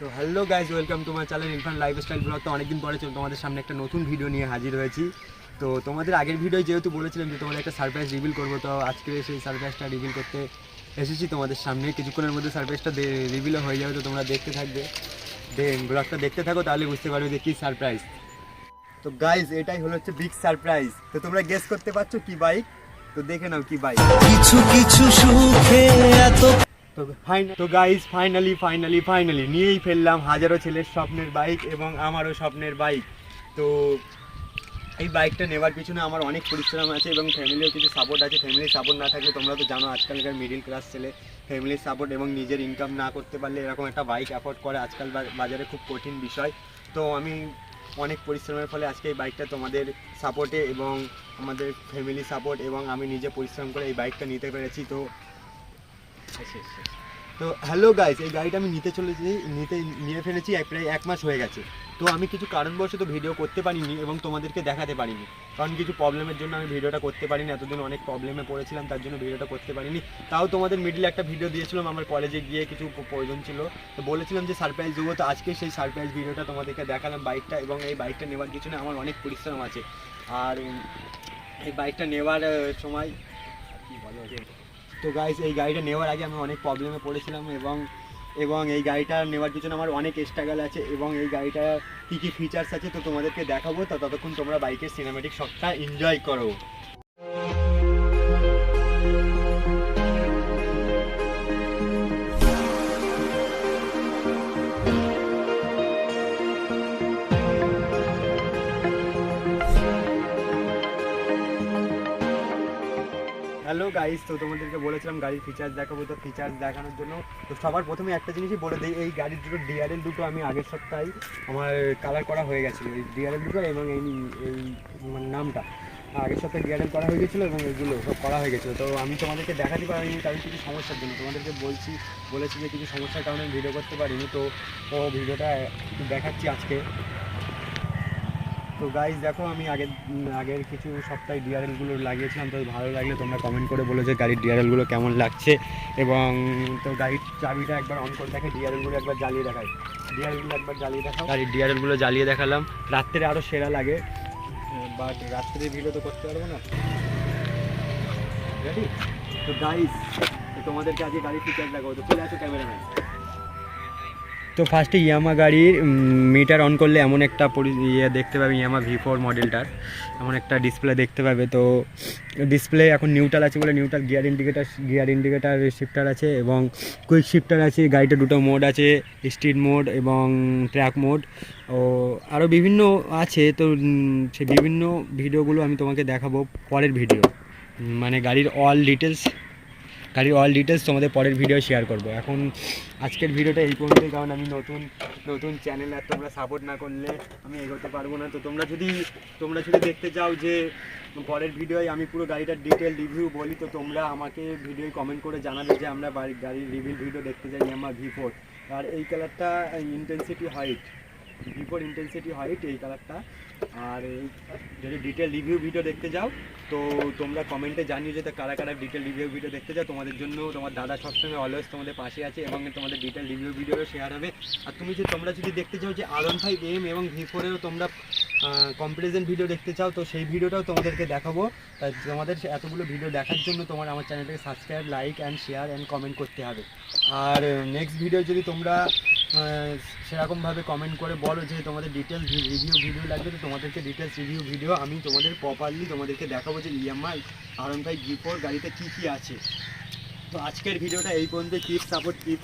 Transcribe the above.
তো hello guys, welcome to my channel Irfan lifestyle blog. তো অনেকদিন পরে তোমাদের সামনে একটা নতুন ভিডিও নিয়ে হাজির হয়েছি। তো তোমাদের আগের ভিডিও যেহেতু বলেছিলাম যে তোমাদের একটা সারপ্রাইজ রিভিল করবো, তো আজকে সেই সারপ্রাইজটা রিভিল করতে এসেছি তোমাদের সামনে। কিছুক্ষণের মধ্যে সারপ্রাইজটা রিভিলও হয়ে যাবে, তো তোমরা দেখতে থাকবে, ব্লগটা দেখতে থাকো, তাহলে বুঝতে পারবে যে কী সারপ্রাইজ। তো গাইজ, এটাই হচ্ছে বিগ সারপ্রাইজ। তো তোমরা গেস করতে পারছো কি বাইক? তো দেখে নাও কি বাইক। কিছু কিছু সুখে এত তো গাইজ ফাইনালি নিয়েই ফেললাম হাজারো ছেলের স্বপ্নের বাইক এবং আমারও স্বপ্নের বাইক। তো এই বাইকটা নেওয়ার পিছনে আমার অনেক পরিশ্রম আছে এবং ফ্যামিলিও কিছু সাপোর্ট আছে। ফ্যামিলির সাপোর্ট না থাকলে তোমরা তো জানো আজকালকার মিডিল ক্লাস ছেলে ফ্যামিলির সাপোর্ট এবং নিজের ইনকাম না করতে পারলে এরকম একটা বাইক অ্যাফোর্ড করে আজকাল বাজারে খুব কঠিন বিষয়। তো আমি অনেক পরিশ্রমের ফলে আজকে এই বাইকটা তোমাদের সাপোর্টে এবং আমাদের ফ্যামিলি সাপোর্ট এবং আমি নিজে পরিশ্রম করে এই বাইকটা নিতে পেরেছি। তো হ্যালো গাইস, এই গাড়িটা আমি নিয়ে ফেলেছি প্রায় 1 মাস হয়ে গেছে। তো আমি কিছু কারণবশত ভিডিও করতে পারিনি এবং তোমাদেরকে দেখাতে পারিনি, কারণ কিছু প্রবলেমের জন্য আমি ভিডিওটা করতে পারিনি। এতদিন অনেক প্রবলেমে পড়েছিলাম, তার জন্য ভিডিওটা করতে পারিনি। তাও তোমাদের মিডিলে একটা ভিডিও দিয়েছিলাম, আমার কলেজে গিয়ে কিছু প্রয়োজন ছিল, তো বলেছিলাম যে সারপ্রাইজ দেবো। তো আজকে সেই সারপ্রাইজ ভিডিওটা তোমাদেরকে দেখালাম বাইকটা, এবং এই বাইকটা নেওয়ার পিছনে আমার অনেক পরিশ্রম আছে। আর এই বাইকটা নেওয়ার সময় কী বলো, তো গাইস, এই গাড়িটা নেওয়ার আগে আমি অনেক প্রবলেমে পড়েছিলাম এবং এই গাড়িটা নেওয়ার পিছনে আমার অনেক স্ট্রাগল আছে এবং এই গাড়িটা কী কী ফিচার্স আছে তো তোমাদেরকে দেখাবো। তো ততক্ষণ তোমরা বাইকের সিনেমেটিক শটটা এনজয় করো। হ্যালো গাইস, তো তোমাদেরকে বলেছিলাম গাড়ির ফিচার্স দেখাবো। তো ফিচার্স দেখানোর জন্য তো সবার প্রথমে একটা জিনিসই বলে দিই, এই গাড়ির দুটো ডিআরএল দুটো আমি আগের সপ্তাহে আমার কালার করা হয়ে গেছিলো, এই ডিআরএল দুটো এবং এই মানে নামটা আগের সপ্তাহে ডিআরএল করা হয়ে গেছিলো এবং এগুলো সব করা হয়ে গেছিলো। তো আমি তোমাদেরকে দেখাতে পারিনি, কারণ কিছু সমস্যার জন্য তোমাদেরকে বলেছি যে কিছু সমস্যার কারণে আমি ভিডিও করতে পারিনি। তো ভিডিওটা দেখাচ্ছি আজকে। তো গাইজ দেখো, আমি আগের কিছু সপ্তাহে ডিআরএলগুলো লাগিয়েছিলাম। তো ভালো লাগলে তোমরা কমেন্ট করে বলো যে গাড়ির ডিআরএলগুলো কেমন লাগছে। এবং তো গাড়ির চাবিটা একবার অন করে দেখে ডিআরএলগুলো একবার জ্বালিয়ে দেখাই, গাড়ির ডিআরএলগুলো জ্বালিয়ে দেখালাম। রাত্রে আরও সেরা লাগে, বাট রাত্রে ভিডিও তো করতে পারবো না। রেডি? তো গাইজ, তোমাদেরকে আজকে গাড়ির ফিচার দেখাবো। তো চলে আসো ক্যামেরাম্যান। তো ফার্স্টে ইয়ামা গাড়ির মিটার অন করলে এমন একটা দেখতে পাবে, ইয়ামা V4 মডেলটার এমন একটা ডিসপ্লে দেখতে পাবে। তো ডিসপ্লে এখন নিউট্রাল আছে বলে নিউট্রাল, গিয়ার ইন্ডিকেটার শিফটার আছে এবং কুইক শিফটার আছে। গাড়িটা দুটো মোড আছে, স্ট্রিট মোড এবং ট্র্যাক মোড, ও আরও বিভিন্ন আছে। তো সেই বিভিন্ন ভিডিওগুলো আমি তোমাকে দেখাবো পরের ভিডিও, মানে গাড়ির অল ডিটেলস তোমাদের পরের ভিডিও শেয়ার করব। এখন আজকের ভিডিওটা এই পর্যন্তই, কারণ আমি নতুন চ্যানেল, আর তোমরা সাপোর্ট না করলে আমি এগোতে পারবো না। তো তোমরা যদি দেখতে চাও যে পরের ভিডিওয় আমি পুরো গাড়িটার ডিটেল রিভিউ বলি, তো তোমরা আমাকে ভিডিওয় কমেন্ট করে জানাবে যে আমরা গাড়ির রিভিউ ভিডিও দেখতে চাই ইয়ামা V4। আর এই কালারটা intensity white, V4 intensity white এই কালারটা। আর এই যদি ডিটেল রিভিউ ভিডিও দেখতে যাও তো তোমরা কমেন্টে জানিও যে কারা কারা ডিটেল রিভিউ ভিডিও দেখতে যাও। তোমাদের জন্য তোমার দাদা সবসময় অলওয়েজ তোমাদের পাশে আছে এবং তোমাদের ডিটেল রিভিউ ভিডিও শেয়ার হবে। আর তোমরা যদি দেখতে চাও যে R15M এবং V4-এরও তোমরা কম্পারিজন ভিডিও দেখতে চাও, তো সেই ভিডিওটাও তোমাদেরকে দেখাবো। তাই তোমাদের এতগুলো ভিডিও দেখার জন্য আমার চ্যানেলটাকে subscribe, like and share and comment করতে হবে। আর নেক্সট ভিডিও যদি তোমরা সেরকমভাবে কমেন্ট করে বলো যে তোমাদের ডিটেলস রিভিউ ভিডিও লাগবে, তো তোমাদেরকে ডিটেলস রিভিউ ভিডিও আমি তোমাদের প্রপারলি তোমাদেরকে দেখাবো যে ইয়ামাহা R15 V4 গাড়িতে কী কী আছে। তো আজকের ভিডিওটা এই পর্যন্ত। Keep support, keep